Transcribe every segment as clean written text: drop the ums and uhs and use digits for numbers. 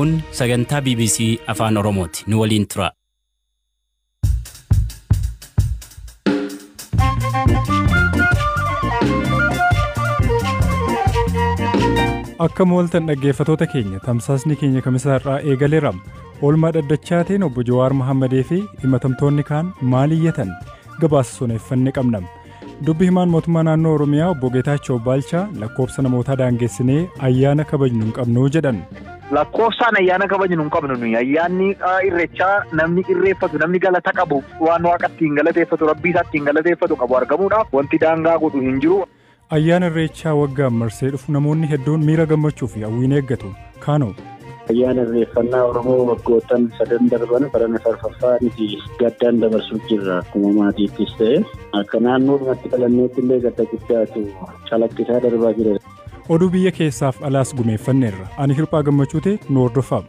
Kun sagantaa BBC Afaan Oromooti. Nu waliin tura. Akka mooltan dhaggeeffatoota keenya tamsaasni keenya kamisaarraa eegaleera. Oolmaa dhaddachaatiin obbo Jawaar Mohammadee fi himatamtoonni kaan maal iyyatan gabaasa soneeffanne qabna. Dubbi himaan mootummaa naannoo Oromiyaa obbo Geetaachoo Baalchaa lakkoofsa namootaa daangessinee ayyaana kabajnu hin qabnu jedhan. Lakkoofsaan ayyaana kabajnu hin qabnu nuyi ayyaanni irreechaa namni irreeffatu namni galata qabu waan waaqatti hin galateeffatu rabbii isaatti hin galateeffatu qabu argamuudhaaf wanti daangaa godhu hin jiru. Ayyaana irreechaa waggaan marsee dhufu namoonni hedduun miira gammachuu fi hawwiin eeggatu. Kaanoo ayyaana irreeffannaa Oromoo waggoottan 3 darban barana sarfaffaan fi gaddaan dabarsuu jirra. Akkuma maatiittis ta'e akka naannoodhumatti qalanneetti illee gadda guddaatu calaqqisaa darbaa jira. Oduu biyya keessaaf alaas gumeeffanneerra. Ani Hirphaa Gammachuuti nu hordofaa.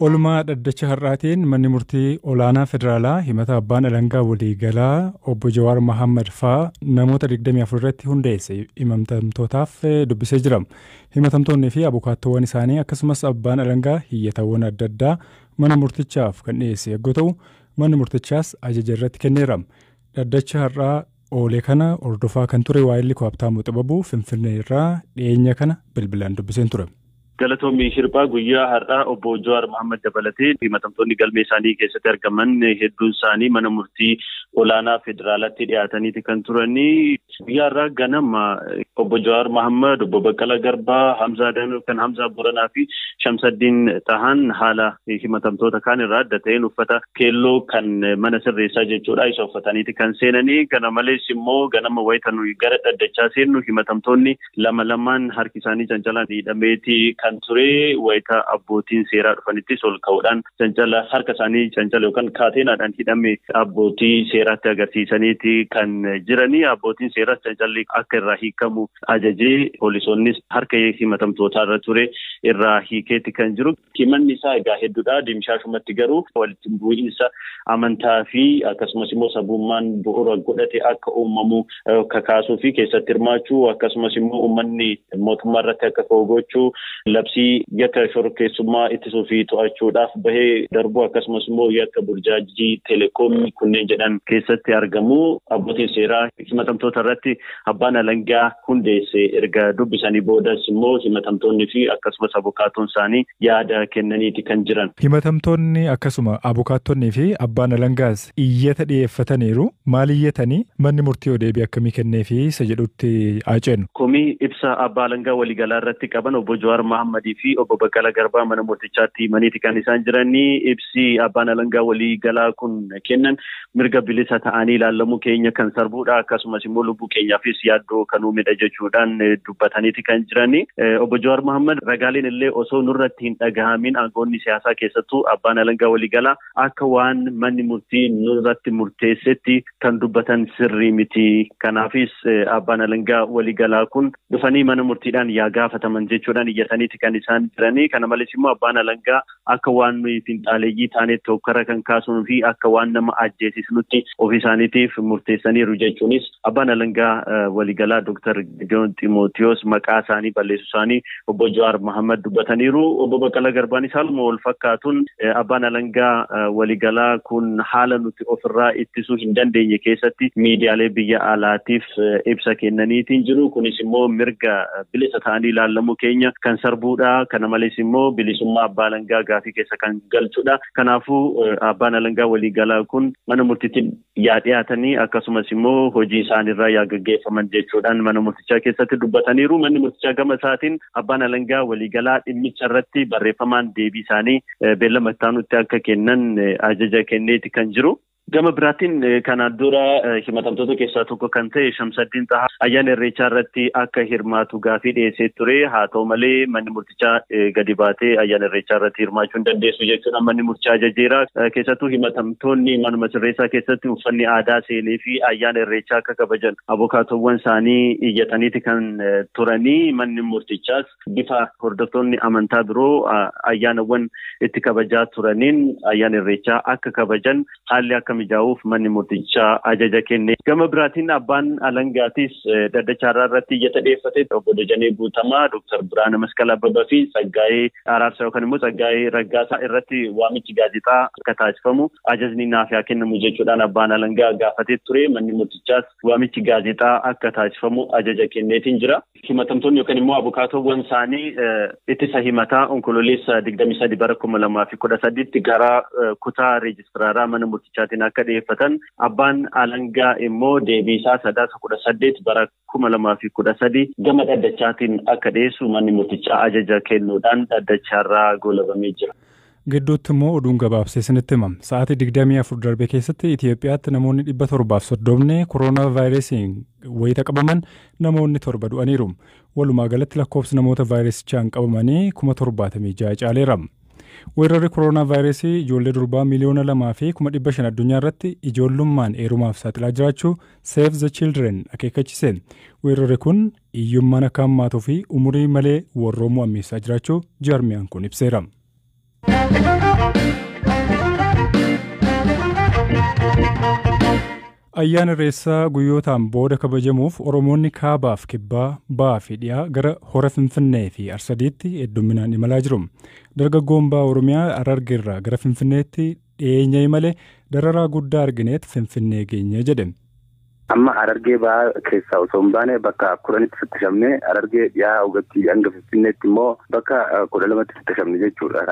Oolmaa dhaddacha har'aatiin manni murtii olaanaa federaalaa himata abbaan alangaa waliigalaa obbo Jawaar Mohammad faa namoota 24 irratti hundeesse himatamtootaaf dubbisee jira. Himatamtoonni fi abukaattoowwan isaanii akkasumas abbaan alangaa hiyyatawwan adda addaa mana murtichaaf kan dhiyeesse yoo ta'u manni murtichaas ajaja irratti kenneera. Dhaddacha har'aa oolee kana hordofaa kan ture waa'illi Habtaamuu Xibabuu Finfinnee irraa dhiyeenya kana bilbilaan dubbiseen ture. Galatoomii Hirphaa guyyaa har'aa obbo Jawaar Mohammad dabalatee himatamtoonni galmee isaanii keessatti argaman hedduun isaanii mana murtii olaanaa federaalaatti dhiyaataniiti kan turanii. Guyyaa har'aa ganama obbo Jawaar Mohammad, obbo Baqqalaa Garbaa, Hamzaa Danuu kan Hamzaa Boranaa fi Shamsaddiin Tahan haala himatamtoota kaan irraa adda ta'een uffata keelloo kan mana sirreessaa jechuudha isa uffataniiti kan seenanii. Kana malees immoo ganama wayita nuyi gara dhaddachaa seennu himatamtoonni lamaan harki isaanii cancalaan hidhameeti kan ture. Wayita abbootiin seeraa dhufanittis ol ka'uudhaan cancala harka isaanii cancala yookaan kaateenaadhaan hidhame abbootii seeraatti agarsiisaniiti kan jiranii. Abbootiin seeraas cancalli akka irraa hiikamu ajajee poolisoonnis harka himatamtootaa irra ture irraa hiikeetti kan jiru. Himanni isaa egaa hedduudha. Dimshaashumatti garuu walitti bu'iinsa amantaa fi akkasumas immoo sabummaan bu'uura godhate akka uumamu kakaasuu fi keessatti hirmaachuu akkasumas immoo uummanni mootummaa irratti akka gochuu labsii yakka shororkeessummaa ittisuu fi to'achuudhaaf bahee darbuu akkasumas immoo yakka burjaajii teleekoomii kunneen jedhan keessatti argamu. Abbootiin seeraa himatamtoota irratti abbaan alangaa hundeesse erga dubbisanii boodas immoo himatamtoonni fi akkasumas abukaattoon isaanii yaada kennaniiti kan jiran. Himatamtoonni akkasuma abukaattoonni fi abbaan alangaas iyyata dhiyeeffataniiru. Maal iyyatanii manni murtii deebii akkamii kennee fi isa jedhutti aaceenu? Komii ibsa abbaa alangaa waliigalaa irratti qaban obbo Jawaar Mohammadii fi obbo Baqqalaa Garbaa mana murtichaatti himaniiti kan isaan jiranii. Ibsi abbaan alangaa waliigalaa kun kennan mirga bilisa ta'anii ilaalamuu keenya kan sarbuudha akkasumas immoo lubbuu keenyaafis yaaddoo kan uumedha jechuudhaan dubbataniiti kan jiranii. Obbo Jawaar Mohammad ragaaleen illee osoo nurratti hin dhagahamin aangoonni siyaasaa keessattuu abbaan alangaa waliigalaa akka waan manni murtii nurratti murteessetti kan dubbatan sirrii miti. Kanaafis abbaan alangaa waliigalaa kun dhufanii mana murtiidhaan yaa gaafataman jechuudhaan iyyataniiti kan isaan jiranii. Kana malees immoo abbaan alangaa akka waan nuyi finxaaleeyyii taanetti hokkara kan kaasuu fi akka waan nama ajjeesisnutti ofii isaaniitiif murteessaniiru jechuunis abbaan alangaa waliigalaa Dr. Gideon Ximootiyoos maqaa isaanii balleessuu isaanii obbo Jawaar Mohammad dubbataniiru. Obbo Baqqalaa Garbaanis haaluma wal fakkaatuun abbaan alangaa waliigalaa kun haala nuti ofirraa ittisuu hin dandeenye keessatti miidiyaalee biyya alaatiif ibsa kennaniitiin jiru. Kunis immoo mirga bilisa ta'anii ilaalamuu keenya kan sarbuudha. Kana malees immoo bilisummaa abbaa alangaa gaafii keessa kan galchudha. Kanaafuu abbaan alangaa waliigalaa kun mana murtiitti yaa dhiyaatanii akkasumas immoo hojii isaaniirraa yaa gaggeeffaman jechuudhaan mana murtichaa keessatti dubbataniiru. Manni murtichaa gama isaatiin abbaan alangaa waliigalaa dhimmicha irratti barreeffamaan deebii isaanii beellama itti akka kennan ajaja kenneeti kan jiru. Gama biraatiin kanaan dura himatamtoota keessaa tokko kan ta'e Shamsaddiin Tahaa ayyaana irreechaa irratti akka hirmaatu gaafii dhiyeessee ture. Haa ta'u malee manni murtichaa gadi baatee ayyaana irreechaa irratti hirmaachuu hin dandeessu jechuudha manni murtichaa ajajeera. Keessattuu himatamtoonni manuma sirreessaa keessatti uffanni aadaa seenee fi ayyaana irreechaa akka kabajan abukaattoowwan isaanii iyyataniiti kan turanii. Manni murtichaas bifa hordoftoonni amantaa biroo ayyaanawwan itti kabajaa turaniin ayyaana irreechaa akka kabajan haalli akka mijaa'uuf manni murtichaa ajaja kenne. Gama biraatiin abbaan alangaatis dhaddacha irratti iyyata dhiyeeffate obbo Dajanee Guutamaa, Dr. Biraana Masqal Abbabaa fi Tsaggaayee Araarsaa yookaan immoo Tsaggaayee Raggaasaa irratti waamichi gaazexaa akka taasifamu ajajni naaf haa kennamu jechuudhaan abbaan alangaa gaafatee ture. Manni murtichaas waamichi gaazexaa akka taasifamu ajaja kenneetiin jira. Himatamtoonni yookaan immoo abukaatoowwan isaanii ittisa himataa onkololeessa 23 bara 2013 gara kutaa reejistiraaraa mana murtichaatiin akka dhiyeeffatan, abbaan alangaa immoo deebiisaa 18 bara 2013 gama dhaddachaatiin akka dhiyeessu manni murtichaa ajaja kennuudhaan dhaddacharraa goolabamee jira. Gidduutti immoo oduun gabaabsee isinitti himama. Sa'aatii 24 darbe keessatti Itoophiyaatti namoonni 730 kooroonaa vaayirasiin wayita qabaman namoonni 7 du'aniiru. Walumaa galatti lakkoofsi namoota vaayirasichaan qabamanii 76,000 caaleera. Weerarri kooroonaa vaayirasii ijoollee durbaa miliyoona 2,500 addunyaa irratti ijoollummaan eerumaaf saaxilaa jiraachuu Save the Children akeekkachiise. Weerarri kun hiyyummaan akka hammaatuu fi umurii malee warroomuu ammeessaa jiraachuu jaarmiyaan kun ibseera. Ayyaana Irreechaa guyyootaan booda kabajamuuf Oromoonni kaabaaf kibbaa ba'aa fi dhiyaa gara hora Finfinnee fi Arsadiitti hedduminaan imalaa jiru. Dargaggoon ba'aa Oromiyaa Harargeerraa gara Finfinneetti dhiyeenya imale dararaa guddaa argineet Finfinnee geenye jedhe. Amma Harargee ba'aa keessaa osoo hin baane bakka 10tti fattashamne Harargee dhiyaa hogatti hanga Finfinneetti immoo bakka 12tti fattashamne jechuudha.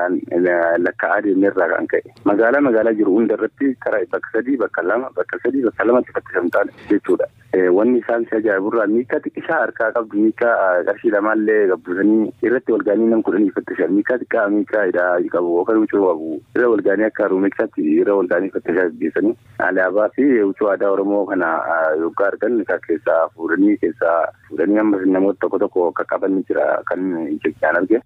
Lakkaa'aa deemneerraa kan ka'e. Magaalaa jiru hunda irratti karaa bakka 3 bakka 2 bakka 3 bakka 2tti fattashamtaan jechuudha. Wanni isaan si ajaa'iburraa miikaa xiqqishaa harkaa qabdu miikaa qarshii lamaallee gabbisanii irratti walgaanii nam 10 fattashan miikaa xiqqaa miikaa hidhaa qabu yookaan huccuu qabu irra walgaanii akka ruumeeksaatti irra walgaanii fattashaa gaggeessanii alaabaa fi huccuu aadaa Oromoo kana yookaan argan keessaa fuudhanii ammas namoota tokko akka qaban jira kan ijaan arge.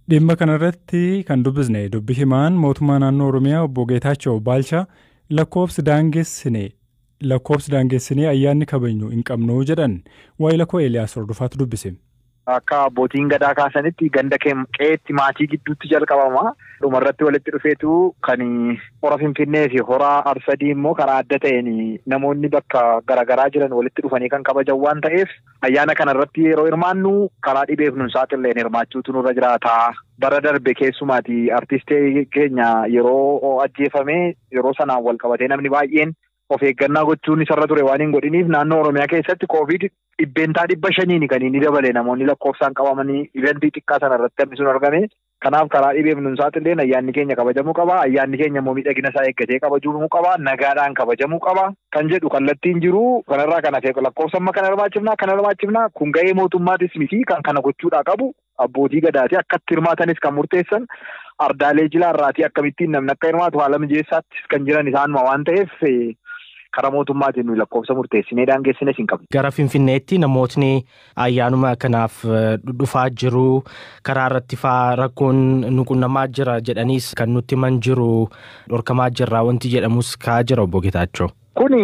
Dhimma kanarratti kan dubbisne dubbi himaan mootummaa naannoo Oromiyaa obbo Geetaachoo Baalchaa lakkoofsi daangessinee ayyaanni kabajnu hin qabnu jedhan. Waa'ila koo Eeliyaas Hordofaatu dubbise. Akka abbootiin gadaa kaasanitti ganda qeetti maatii gidduutti jalqabama. Dhumarratti walitti dhufeetu kan hora Finfinnee fi hora Arsadii immoo karaa adda ta'een namoonni bakka garaagaraa jiran walitti dhufanii kan kabajan waan ta'eef ayyaana kanarratti yeroo hirmaannu karaa dhibeef nun saaxilleen hirmaachuutu nurra jiraata. Bara darbe keessumaati artistii keenya yeroo ajjeefame yeroo sanaan wal qabatee namni baay'een of eeggannaa gochuun isarra ture waan hin godhiniif naannoo Oromiyaa keessatti COVID 500 kan inni dabale namoonni lakkoofsaan qabamanii iventii xiqqaa sanarratti hambisuun argame. Kanaaf karaa dhibeef nun saaxilleen ayyaanni keenya kabajamuu qaba. Ayyaanni keenya immoo miidhagina isaa eeggatee kabajamuu qaba. Nagaadhaan kabajamuu qaba. Kan jedhu kallattiin jiru kanarraa kan hafe lakkoofsa amma kana hirmaachifnaa kun ga'ee mootummaatis miti kan kana gochuudhaa qabu abbootii gadaati akkatti hirmaatanis kan murteessan ardaalee jilaarraatii akkamittiin namni akka hirmaatu haala mijeessaattis kan jiran isaanuma waan ta'eef karaa mootummaatiin nuyi lakkoofsa murteessinee daangeessines hin qabnu. Gara Finfinneetti namootni ayyaanuma kanaaf dhufaa jiru karaa irratti faa rakkoon nuqunnamaa jira jedhaniis kan nutti himan jiru dhorkamaa jirraa wanti jedhamus kaa jira obbo Geetaachoo. Kuni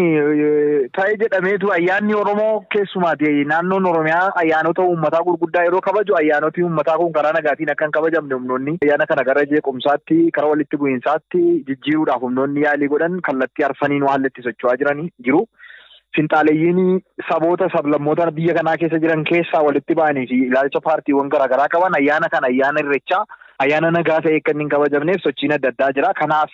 ta'ee jedhameetu ayyaanni Oromoo keessumaati naannoon Oromiyaa ayyaanota uummataa gurguddaa yeroo kabaju ayyaanoti uummataa kun karaa nagaatiin akka hin kabajamne humnoonni ayyaana kana gara jeequmsaatti karaa walitti bu'iinsaatti jijjiiruudhaaf humnoonni yaalii godhan kallattii arfaniin waan itti socho'aa jiranii jiru. Finxaaleeyyiin saboota sablammoota biyya kanaa keessa jiran keessaa walitti ba'anii fi ilaalcha paartiiwwan garaagaraa qaban ayyaana kana ayyaana Irreechaa ayyaana nagaa ta'e kan hin kabajamneef sochiin adda addaa jira. Kanaaf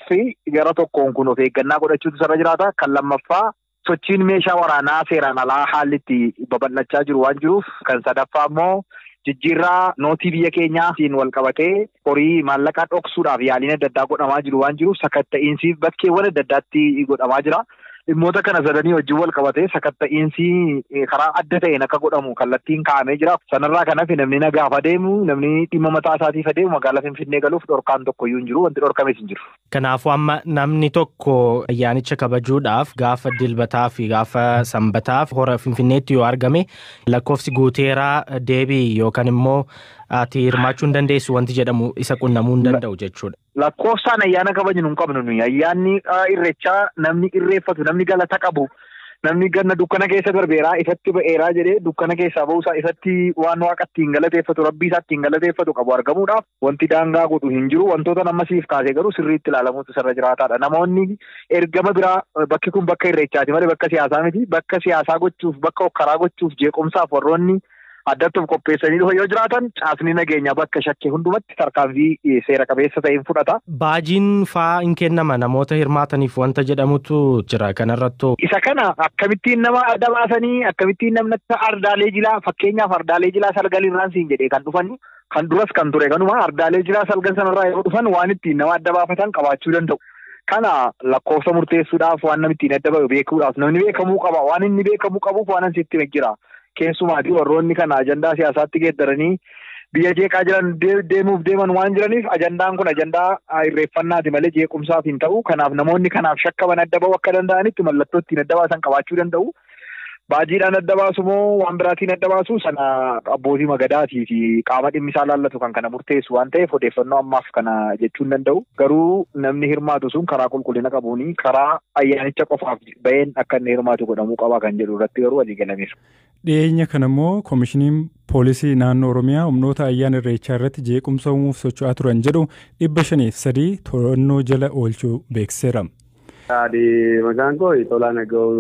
gara tokkoon kun of eeggannaa godhachuutu irra jiraata. Kan lammaffaa sochiin meeshaa waraanaa seeraan alaa haalli itti babal'achaa jiru waan jiruuf kan sadaffaa immoo jijjiirraa nootii biyya keenyaatiin wal qabatee horii maallaqaa dhoksuudhaaf yaaliin adda addaa godhamaa jiru waan jiruuf sakatta'iinsiif bakkeewwan adda addaatti godhamaa jira. Dhimmoota kana sadanii wajjin wal qabatee sakatta'iinsi karaa adda ta'een akka godhamu kallattiin kaa'amee jira. Sanarraa kanaaf namni nagaaf adeemu namni dhimma mataa isaatiif adeemu magaalaa Finfinnee galuuf dhorkaan tokkoyyuu hin jiru wanti dhorkames hin jiru. Kanaafuu amma namni tokko ayyaanicha kabajuudhaaf gaafa dilbataa fi gaafa sanbataaf hora Finfinneetti yoo argame lakkoofsi guuteeraa deebii yookaan immoo ati hirmaachuu hin dandeessu wanti jedhamu isa qunnamuu hin danda'u jechuudha. Lakkoofsaan ayyaana kabajnu hin qabnu nuyi ayyaanni Irreechaa namni irreeffatu namni galata qabu namni ganna dukkana keessa darbeeraa ifatti ba'eeraa jedhee dukkana keessaa ba'uusaa ifatti waan waaqatti hin galateeffatu rabbii isaatti hin galateeffatu qabu argamuudhaaf wanti daangaa godhu hin jiru. Wantoota nammasiif kaasee garuu sirriitti ilaalamuutu sirra jiraataadha. Namoonni ergama biraa bakki kun bakka irreechaati malee bakka siyaasaa miti. Bakka siyaasaa gochuuf bakka hokkaraa gochuuf jeequmsaaf warroonni addatti qopheessanii dhufa yoo jiraatan caasni nageenya bakka shakkii hundumatti tarkaanfii seera qabeessa ta'een fudhata. Baajiin fa'aa hin kennama namoota hirmaataniif wanta jedhamutu jira kanarrattu. Isa kana akkamittiin nama adda baasanii akkamittiin namni ardaalee jilaa fakkeenyaaf ardaalee jilaa salgalirraan siin jedhee kan dhufan kan duras kan ture kanuma ardaalee jilaa salgan sanarraa yeroo dhufan waan ittiin nama adda baafatan qabaachuu danda'u. Kana lakkoofsa murteessuudhaaf waan namni ittiin adda bahu beekuudhaaf namni beekamuu qaba waan inni beekamuu qabuuf waan asitti jira. Keessumaatii warroonni kana ajandaa siyaasaatti geeddaranii biyya jeeqaa jiran deemuuf deeman waan jiraniif ajandaan kun ajandaa irreeffannaati malee jeequmsaaf hin ta'u. Kanaaf namoonni kanaaf shakkaman adda ba'uu akka danda'anitti mallattoo ittiin adda baasan qabaachuu danda'u. Baajiidhaan adda baasu moo waan biraatiin adda baasu sana abbootii magadaatii fi qaama dhimmi isaa laallatu kan kana murteessu waan ta'eef odeeffannoo ammaaf kana jechuu hin danda'u. Garuu namni hirmaatu sun karaa qulqullina qabuuni karaa ayyaanicha qofaaf baheen akka inni hirmaatu godhamuu qaba kan jedhu irratti garuu walii galameera. Dhiyeenya kana immoo koomishiniin poolisii naannoo Oromiyaa humnoota ayyaana irreechaa irratti jeequmsa uumuuf socho'aa turan jedhu 503 to'annoo jala oolchuu beeksiseera. Maqaan koo Tolaan Aga'uu.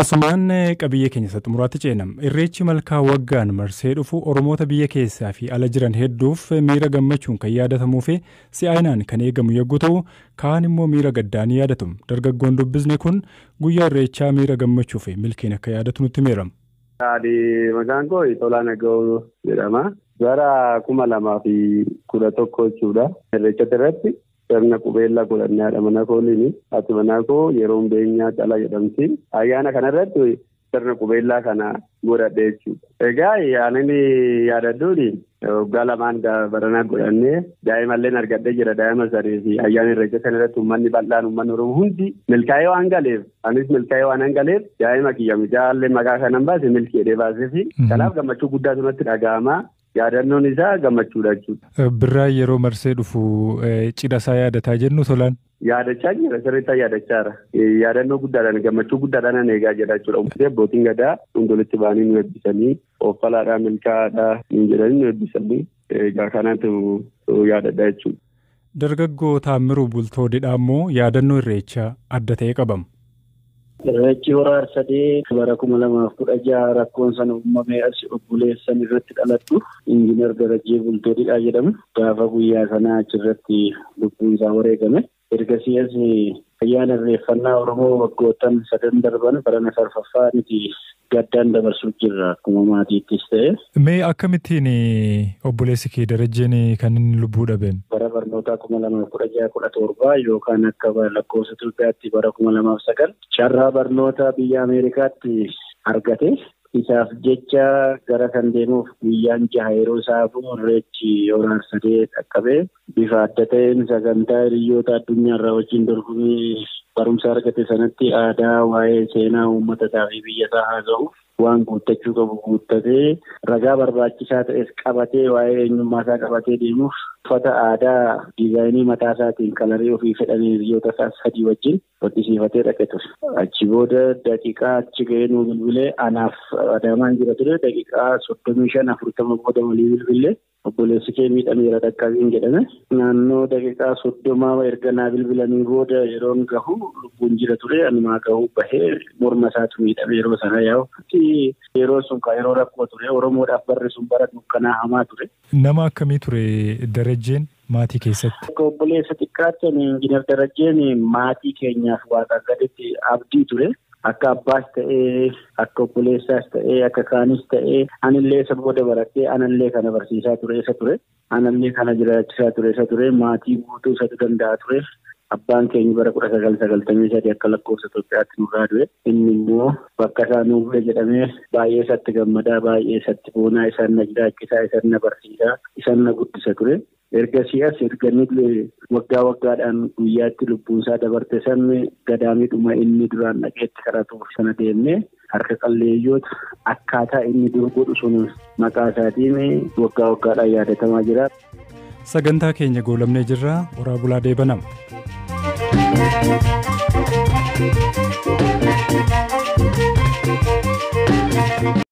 Asumaan qabiyyee keenya isa xumuraatti ceenam. Irreechi malkaa waggaan marsee dhufu Oromoota biyya keessaa fi ala jiran hedduuf miira gammachuun kan yaadatamuu fi si'aayinaan kan eegamu yogguu ta'u, kaan immoo miira gaddaan yaadatu. Dargaggoon dubbisne kun guyyaa irreechaa miira gammachuu fi milkiin akka yaadatu nutti himeera. Maqaan koo Tolaan Aga'uu jedhama. Bara 2011 jechuudha. Irreecha irratti sirna qubeellaa godhannaadha mana kooliini. Ati mana koo yeroo beenyaa cala jedhamti. Ayyaana kanarratti sirna qubeellaa kana godhadhe jechuudha. Egaa yaanni yaadadduuni waggaa lamaan baranaa godhannee daa'imallee argadhee jira daa'ima sanii fi ayyaana irreecha kanarratti uummanni bal'aan uummanni Oromoo hundi milkaa'ee waan galeef anis milkaa'ee waan galeef daa'ima kiyya mijaallee maqaa kanan baase milkeedhee baasee fi kanaaf gammachuu guddaatu natti dhaga'ama. Yaadannoon isaa gammachuudha jechuudha. Birraa yeroo marsee dhufu cidha isaa yaadataa jennu Tolaan. Yaadachaa jira sirriitti yaadachaa jira. Yaadannoo guddaadhaan gammachuu guddaadhaan eegaa jira jechuudha. Abbootiin gadaa hundolitti ba'anii nu eebbisanii offalaadhaa milkaa'aadhaa hin jedhanii nu eebbisanii egaa kanaatu yaadadha jechuudha. Dargaggoo Taammiruu Bultoodidhaa immoo yaadannoo irreechaa adda ta'e qabamu. Irreechi horaa arsadee bara 2016 rakkoon sana uumamee as obboleessan irratti dhalattu injiinar Darajjee Bultoodidhaa jedhamu. Gaafa guyyaa sanaa achirratti lubbuun isaa wareegame. Ergasiis ayyaana irreeffannaa Oromoo waggoottan 3 darban barana sarfaffaa nuti gaddaan dabarsuu jirra akkuma maatiittis ta'e. Mee akkamittiin obboleessi kee Darajjeen kan inni lubbuu dhabeen? Bara barnootaa 2016-17 yookaan akka lakkoofsa Itoophiyaatti bara 2009 carraa barnoota biyya Ameerikaatti argate. Isaaf jecha gara kan deemuuf guyyaan 6 yeroo isaa irreechi horaa arsadee dhaqqabee bifa adda ta'een sagantaa hiriyoota addunyaarraa wajjin dorgomee barumsa argate sanatti aadaa waa'ee seenaa uummataa fi biyya isaa haasa'uuf waan guuttachuu qabu guuttatee ragaa barbaachisaa ta'es qabatee waa'ee eenyummaa isaa qabatee deemuuf uffata aadaa diizaayinii mataa isaatiin kalarii ofii fedhanii hiriyoota isaa 3 wajjin hodhisiifatee dhaqe ture. Achi booda daqiiqaa achi ga'ee nuu bilbilee anaaf Adaamaan jira ture daqiiqaa 35-40 booda walii bilbilee obboleessi kee miidhameera dhaqqabiin jedhame. Naannoo daqiiqaa 30 erga naa bilbilanii booda yeroon gahu lubbuun jira ture anumaa gahu bahee morma isaatu miidhame yeroo sana yaa'u. Yeroo sun yeroo rakkoo ture Oromoodhaaf barri sun bara dukkanaa hamaa ture. Nama akkamii ture Darajjeen maatii keessatti? Akka obboleessa xiqqaatti injiinar Darajjeen maatii keenyaaf waaqa gaditti abdii ture. Akka abbaas ta'ee akka obboleessaas ta'ee akka kaanis ta'ee anillee isa booda baradhee anallee kana barsiisaa ture isa ture. Anallee kana jiraachisaa ture isa ture. Maatii guutuu isatu danda'a ture. Abbaan keenya bara 1993 akka lakkoofsa Itoophiyaatti nurraa du'e. Inni immoo bakka isaa nuuf jedhamee baay'ee isatti gammadaa baay'ee isatti boonaa isaan na jiraachisaa isaan na barsiisaa isaan na guddisa ture. Ergasii as erganni waggaa waggaadhaan guyyaatti lubbuun isaa dabarte sanni gadaamiidhuma inni duraan dhaqeetti kadhatuuf sana deemnee harka qalleeyyoota akkaataa inni dur godhu sun maqaa isaatiin waggaa waggaadhaan yaadatamaa jira. Sagantaa keenya goolabnee jirra. Oraa bulaa deebanama.